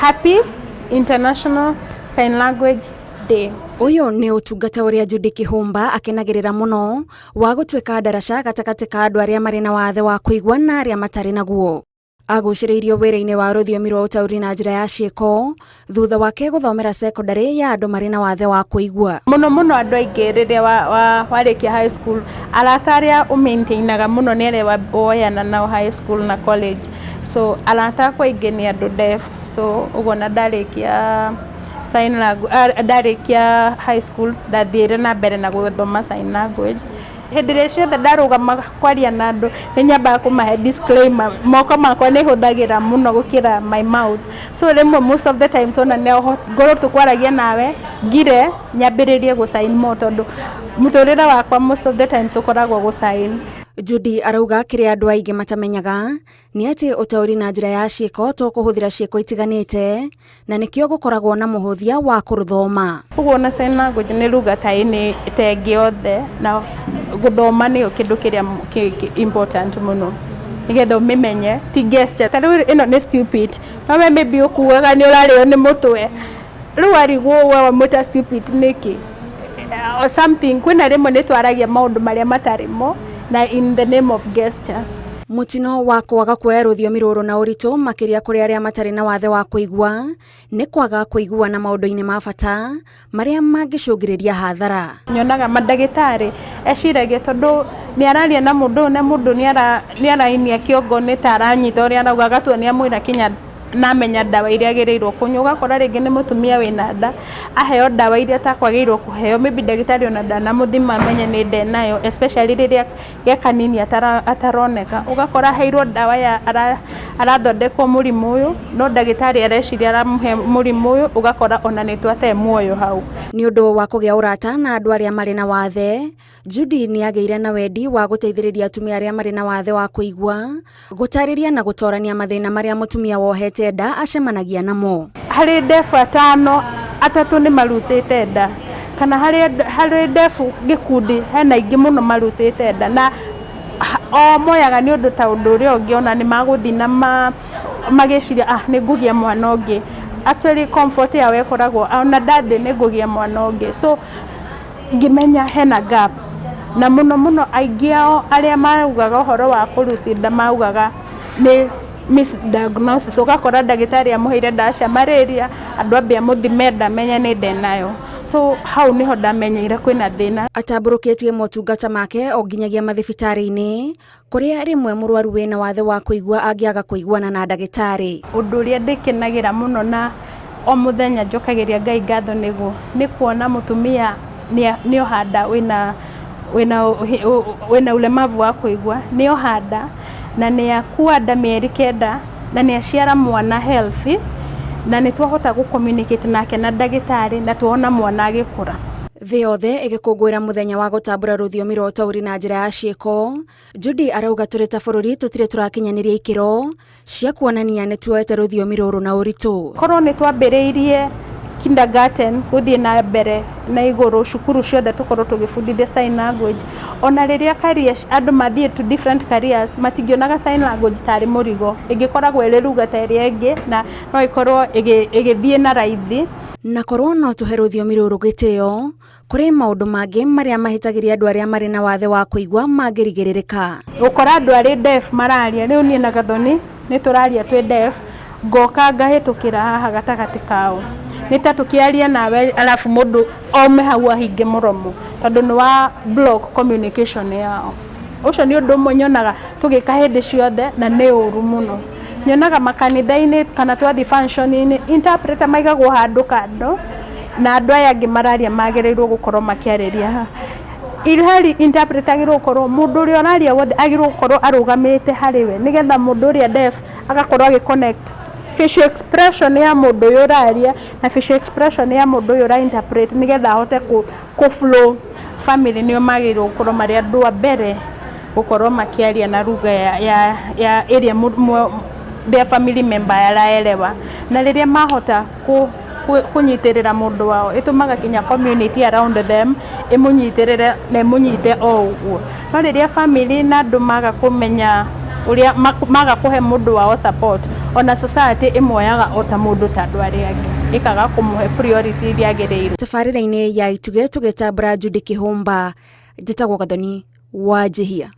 Happy International Sign Language Day. Uyu ni utungata uria Judy Kihumba akenagirira muno wa gutwika ndaraca gatakati ka andu aria mari na wathe wa kuigua na aria matari naguo. Aguciriirio wira-ini wa rũthiomi rwa ũtaũri na njĩra ya ciĩko thutha wake guthomera secondary ya andu mari na wathe wa kuigua. Muno andu aingi riria warikia high school arata aria umaintainaga muno ni aria woyana nao high school na college. So arata akwa aingi ni andu deaf. So uguo na ndarikia sign language ndarikia high school ndathiire na mbere na guthoma sign language. Hindi ria ciothe ndarugama kwaria na andu nyambaga kumahe disclaimer, moko makwa ni huthagira muno gukira my mouth. So rimwe most of the times ona ngoro tukwaragia nawe ngire nyambiririe gusign mo tondu muturira wakwa most of the times ukoragwo gusign. Judy arauga kiria andu aingi matamenyaga ni ati utauri na njira ya ciĩko to kuhuthira ciĩko itiganite na nikio gukoragwo na muhuthia wa kuruthoma. Uguo na sign language ni ruga taini tengi othe na guthoma ni kindu kiria important muno nigetha umimenye ti gesture. Tariu ino ni stupid no maybe ukuaga ni urario ni mutwe riu arigwo wa muta stupid niki or something. Kwina rimwe ni twaragia maundu maria matarimo na in the name of gestures. Mutino wa kwaga kuoya rũthiomi rũrũ na ũritũ makiria kuri aria matari na wathe wa kuigua ni kwaga kuigua na maundu-ini ma bata maria mangicungiriria hathara. Nyonaga mandagitari eciragia tondu ni araria na mundu ni arainia kiongo ni taranyita uria arauga agatua ni amwira kinya namenya dawa iria agirirwo kunywa. Ugakora ringi ni mutumia wina nda aheo dawa iria takwagirwo kuheo, maybe ndagitari ona ndana muthima amenye ni nda nayo, especially riria ya kanini ataroneka. Ugakora heirwo dawa ya arathondekwo murimu uyu no ndagitari areciria aramuhe murimu uyu, ugakora ona ni twate muoyo hau. Ni undu wa kugia urata na andu aria mari na wathe, Judy ni ageire na wendi wa guteithiriria atumia aria mari na wathe wa kuigua gutariria na gutorania mathina maria mutumia wohete nda acemanagia namo. Hari ndefu atano atatu ni marucite nda, kana hari ndefu gikundi hena ingi muno marucite nda na o moyaga ni undu ta undu uria ungi ona ni maguthi na magiciria ni ngugia mwana ungi. Actually comfort ya wekoragwo ona ndathi ni ngugia mwana ungi. So ngimenya hena gap na muno aingi ao aria marugaga uhoro wa kurucia nda maugaga ni misdiagnosis. Ugakora ndagitari amuheire ndawa cia malaria andu ambia muthime nda menye ni nda nayo. So hau niho ndamenyeire kwina thina. Atamburukitie motungata make o nginyagia mathibitari-ini kuria rimwe murwaru wina wathe wa kuigua angiaga kuiguana na ndagitari. Undu uria ndikinagira muno na o muthenya njokagiria Ngai ngatho ni kuona mutumia ni ohanda wina ulemavu wa kuigua ni ohanda na ni akua nda mieri 9 na ni aciara mwana healthy na ni twahota gucommunicate nake na ndagitari na tuona mwana agikura. Thĩ yothe igikũngũĩra muthenya wa gũtambũra rũthiomi rwa ũtaũri na njĩra ya ciĩko, Judy arauga tũrĩ ta bũrũri tũtirĩ tũrakinyanĩria ikĩro cia kuonania nĩ tuoete rũthiomi rũrũ na ũritũ. Korwo nĩ twambĩrĩirie kindergarten guthie na mbere na iguru cukuru ciothe tukorwo tugibundithia sign language, ona riria careers andu mathie to different careers matingionaga sign language tari murigo, ingikoragwo iri ruga ta iria ingi na no ikorwo igithie na raithi. Na korwo no tuhe rũthiomi rũrũ gĩtĩo kuri maundu mangi maria mahitagiria andu aria mari na wathe wa kuigua mangĩrigĩrĩrĩka. Gukora andu ari deaf mararia riu nie na Gathoni ni turaria twi deaf ngoka ngahitukira haha gatagati kao nita tukiaria nawe alafu mundu ome hau ahinge muromo tondu ni wa block communication yao. Ucio ni undu monyonaga tugika hindi ciothe na ni uru muno. Nyonaga makanitha-ini kana twathi function-ini interpreter maigagwo handu kando na andu aya angi mararia magirirwo gukorwo makiariria ilhali interpreter agirwo gukorwo mundu uria araria wothe agirwo gukorwo arugamite hariwe nigetha mundu uria deaf agakorwo agiconnect facial expression ya mundu uyu uraria na facial expression ya mundu uyu ura interpret nigetha ahote ku flow. Family nio magirwo gukorwo mari andu a mbere gukorwo makiaria na ruga ya area their family member araelewa na riria mahota kunyitirira mundu wao itumaga kinya community around them imunyitirire na imunyite o uguo. No riria family na andu maga kumenya uria maga kuhe mundu wao support ona society ĩmoyaga o ta mũndũ ta andũ arĩa angĩ ĩkaga kũmũhe priority iria agĩrĩirwo. Tabarĩra-inĩ ya ituge tũgĩtambũra Judy Kĩhũmba, njĩtagwo Gathoni Wanjihia.